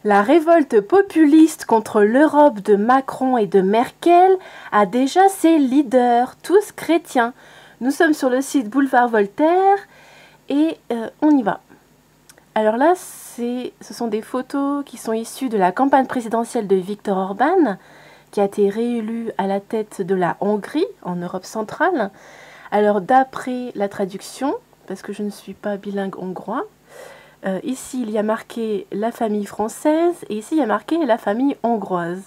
La révolte populiste contre l'Europe de Macron et de Merkel a déjà ses leaders, tous chrétiens. Nous sommes sur le site Boulevard Voltaire et on y va. Alors là, ce sont des photos qui sont issues de la campagne présidentielle de Viktor Orban, qui a été réélu à la tête de la Hongrie, en Europe centrale. Alors d'après la traduction, parce que je ne suis pas bilingue hongrois, ici il y a marqué la famille française et ici il y a marqué la famille hongroise.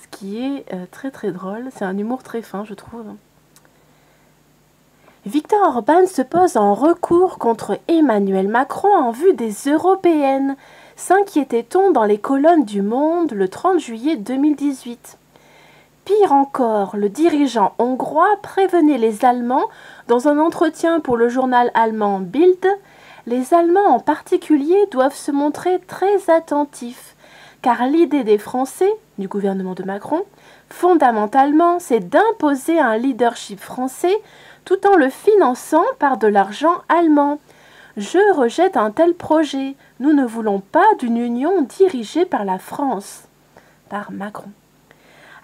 Ce qui est très très drôle, c'est un humour très fin je trouve. Viktor Orban se pose en recours contre Emmanuel Macron en vue des européennes, s'inquiétait-on dans les colonnes du Monde le 30 juillet 2018. Pire encore, le dirigeant hongrois prévenait les Allemands dans un entretien pour le journal allemand Bild. Les Allemands en particulier doivent se montrer très attentifs, car l'idée des Français, du gouvernement de Macron, fondamentalement, c'est d'imposer un leadership français tout en le finançant par de l'argent allemand. Je rejette un tel projet. Nous ne voulons pas d'une union dirigée par la France, par Macron.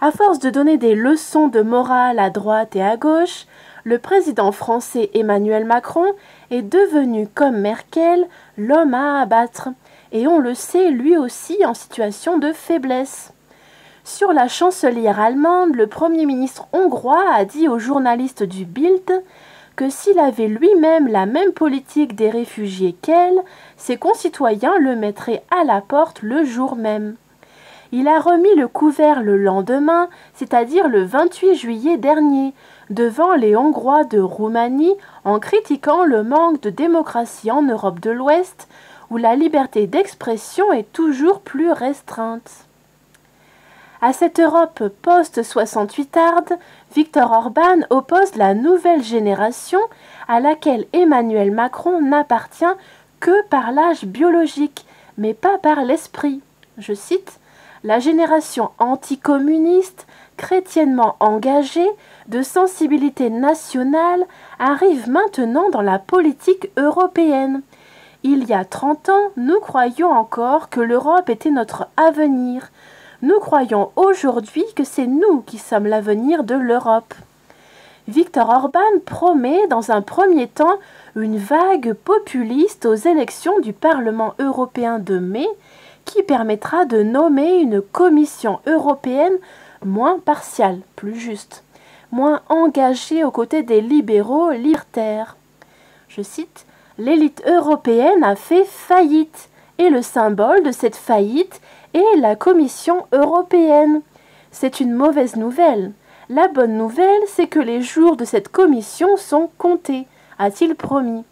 À force de donner des leçons de morale à droite et à gauche, le président français Emmanuel Macron est devenu, comme Merkel, l'homme à abattre, et on le sait lui aussi en situation de faiblesse. Sur la chancelière allemande, le Premier ministre hongrois a dit aux journalistes du Bild que s'il avait lui-même la même politique des réfugiés qu'elle, ses concitoyens le mettraient à la porte le jour même. Il a remis le couvert le lendemain, c'est-à-dire le 28 juillet dernier, devant les Hongrois de Roumanie en critiquant le manque de démocratie en Europe de l'Ouest, où la liberté d'expression est toujours plus restreinte. À cette Europe post-68arde, Viktor Orban oppose la nouvelle génération à laquelle Emmanuel Macron n'appartient que par l'âge biologique, mais pas par l'esprit. Je cite, « La génération anticommuniste, chrétiennement engagée, de sensibilité nationale, arrive maintenant dans la politique européenne. Il y a 30 ans, nous croyions encore que l'Europe était notre avenir. Nous croyons aujourd'hui que c'est nous qui sommes l'avenir de l'Europe. » Viktor Orban promet dans un premier temps une vague populiste aux élections du Parlement européen de mai qui permettra de nommer une commission européenne moins partiale, plus juste, moins engagée aux côtés des libéraux libertaires. Je cite, « L'élite européenne a fait faillite et le symbole de cette faillite est la Commission européenne. C'est une mauvaise nouvelle. La bonne nouvelle, c'est que les jours de cette commission sont comptés, a-t-il promis.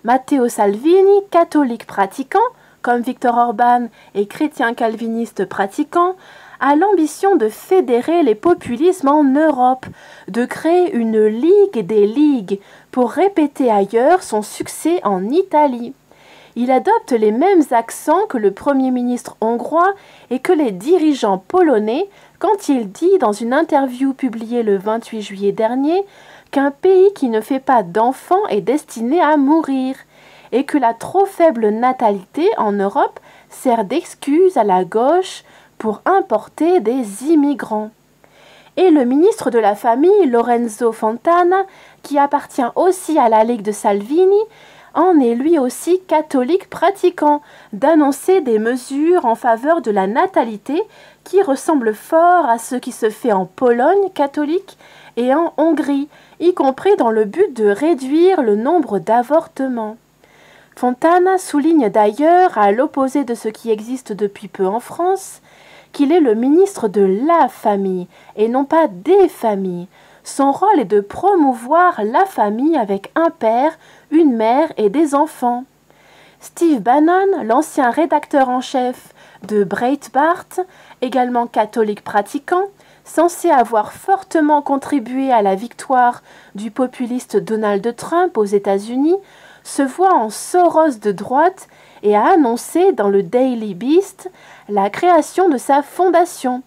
Matteo Salvini, catholique pratiquant, comme Viktor Orban et chrétien calviniste pratiquant, a l'ambition de fédérer les populismes en Europe, de créer une ligue des ligues pour répéter ailleurs son succès en Italie. Il adopte les mêmes accents que le Premier ministre hongrois et que les dirigeants polonais quand il dit dans une interview publiée le 28 juillet dernier qu'un pays qui ne fait pas d'enfants est destiné à mourir et que la trop faible natalité en Europe sert d'excuse à la gauche pour importer des immigrants. Et le ministre de la Famille, Lorenzo Fontana, qui appartient aussi à la Ligue de Salvini, en est lui aussi catholique pratiquant, d'annoncer des mesures en faveur de la natalité qui ressemblent fort à ce qui se fait en Pologne catholique et en Hongrie, y compris dans le but de réduire le nombre d'avortements. Fontana souligne d'ailleurs, à l'opposé de ce qui existe depuis peu en France, qu'il est le ministre de la famille et non pas des familles. Son rôle est de promouvoir la famille avec un père, une mère et des enfants. Steve Bannon, l'ancien rédacteur en chef de Breitbart, également catholique pratiquant, censé avoir fortement contribué à la victoire du populiste Donald Trump aux États-Unis, se voit en Soros de droite et a annoncé dans le Daily Beast la création de sa fondation,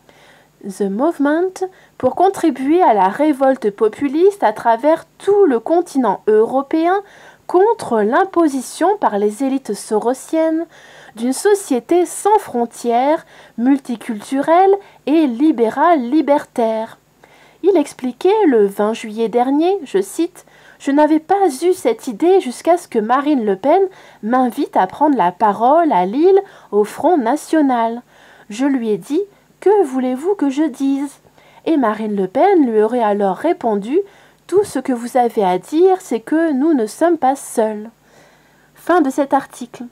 The Movement, pour contribuer à la révolte populiste à travers tout le continent européen contre l'imposition par les élites sorosiennes d'une société sans frontières, multiculturelle et libérale libertaire. Il expliquait le 20 juillet dernier, je cite, « Je n'avais pas eu cette idée jusqu'à ce que Marine Le Pen m'invite à prendre la parole à Lille au Front National. Je lui ai dit « Que voulez-vous que je dise ?» Et Marine Le Pen lui aurait alors répondu « Tout ce que vous avez à dire, c'est que nous ne sommes pas seuls. » Fin de cet article.